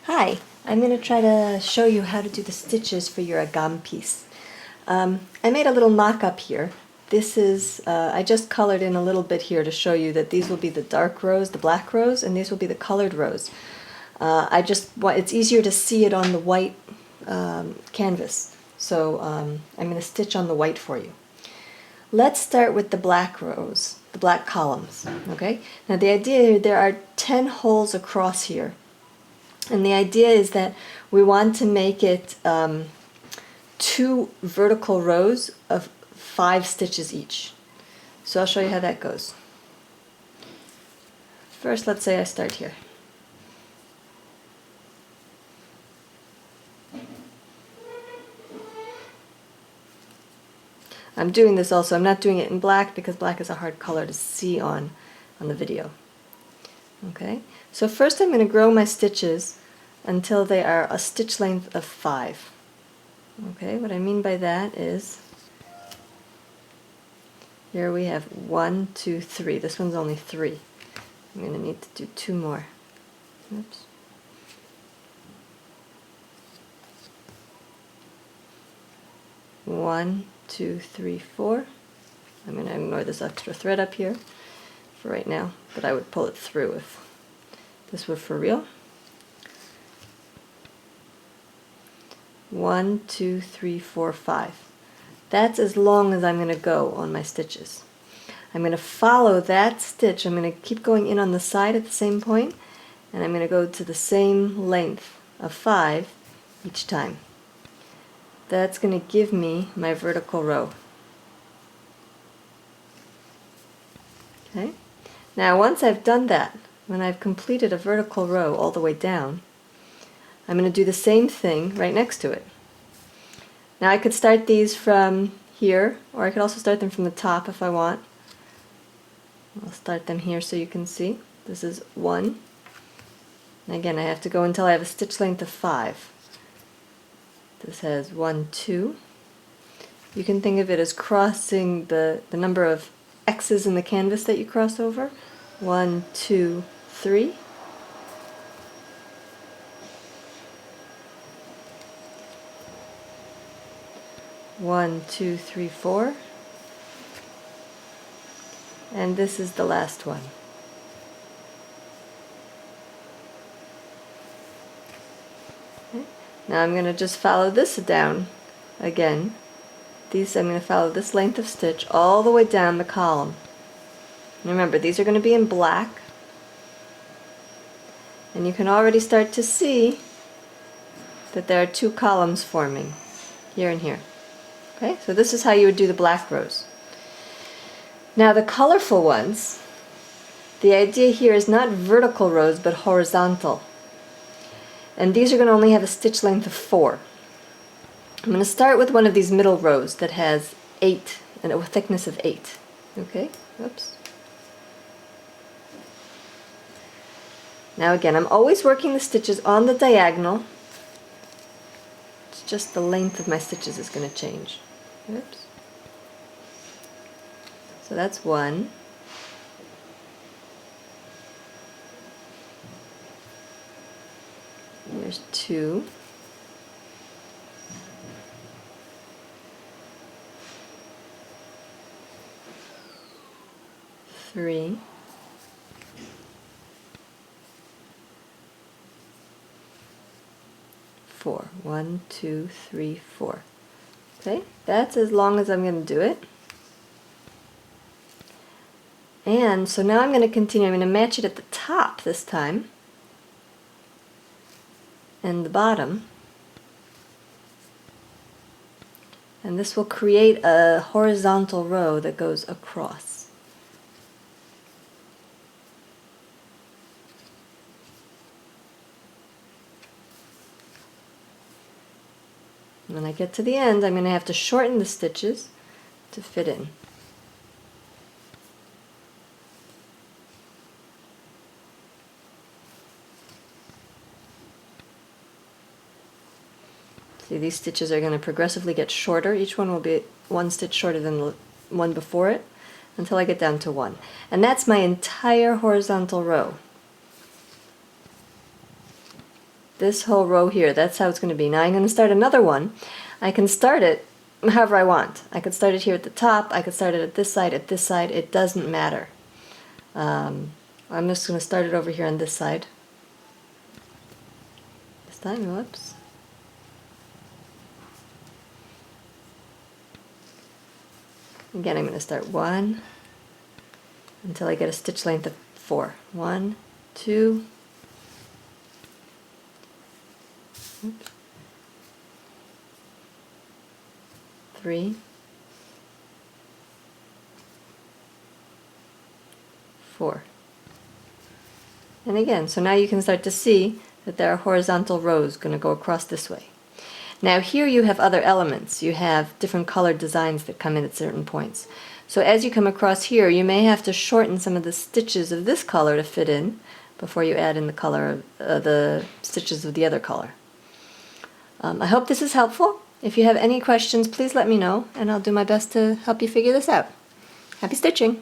Hi, I'm going to try to show you how to do the stitches for your Agam piece. I made a little mock-up here. This is, I just colored in a little bit here to show you that these will be the dark rows, the black rows, and these will be the colored rows. It's easier to see it on the white canvas, so I'm going to stitch on the white for you. Let's start with the black rows, the black columns, okay? Now the idea, there are 10 holes across here. And the idea is that we want to make it 2 vertical rows of 5 stitches each. So I'll show you how that goes. First, let's say I start here. I'm doing this also, I'm not doing it in black because black is a hard color to see on the video. Okay, so first I'm going to grow my stitches until they are a stitch length of 5. Okay, what I mean by that is, here we have 1, 2, 3. This one's only 3. I'm going to need to do 2 more. Oops. One, 2, 3, 4. I'm going to ignore this extra thread up here for right now, but I would pull it through if this were for real. 1, 2, 3, 4, 5. That's as long as I'm going to go on my stitches. I'm going to follow that stitch. I'm going to keep going in on the side at the same point, and I'm going to go to the same length of 5 each time. That's going to give me my vertical row. Okay? Now once I've done that, when I've completed a vertical row all the way down, I'm going to do the same thing right next to it. Now I could start these from here, or I could also start them from the top if I want. I'll start them here so you can see. This is 1. And again, I have to go until I have a stitch length of 5. This has 1, 2. You can think of it as crossing the number of X's in the canvas that you cross over. 1, 2, 3. One, 2, 3, 4. And this is the last one. Okay. Now I'm going to just follow this down again. I'm going to follow this length of stitch all the way down the column. And remember, these are going to be in black. And you can already start to see that there are 2 columns forming, here and here. Okay, so this is how you would do the black rows. Now the colorful ones, the idea here is not vertical rows but horizontal. And these are going to only have a stitch length of 4. I'm going to start with one of these middle rows that has 8, and a thickness of 8. Okay, oops. Now again, I'm always working the stitches on the diagonal. It's just the length of my stitches is going to change. Oops. So that's 1. There's 2. 3. 4. 1, 2, 3, 4. Okay, that's as long as I'm going to do it. And so now I'm going to continue. I'm going to match it at the top this time and the bottom. And this will create a horizontal row that goes across. When I get to the end, I'm going to have to shorten the stitches to fit in. See, these stitches are going to progressively get shorter. Each one will be 1 stitch shorter than the one before it until I get down to 1. And that's my entire horizontal row. this whole row here, that's how it's going to be. Now I'm going to start another one. I can start it however I want. I could start it here at the top, I could start it at this side, it doesn't matter. I'm just going to start it over here on this side. This time, whoops. Again, I'm going to start 1 until I get a stitch length of 4. 1, 2, oops, 3, 4. And again, so now you can start to see that there are horizontal rows going to go across this way. Now here you have other elements. You have different colored designs that come in at certain points. So as you come across here, you may have to shorten some of the stitches of this color to fit in before you add in the color of the stitches of the other color. I hope this is helpful. If you have any questions, please let me know, and I'll do my best to help you figure this out. Happy stitching!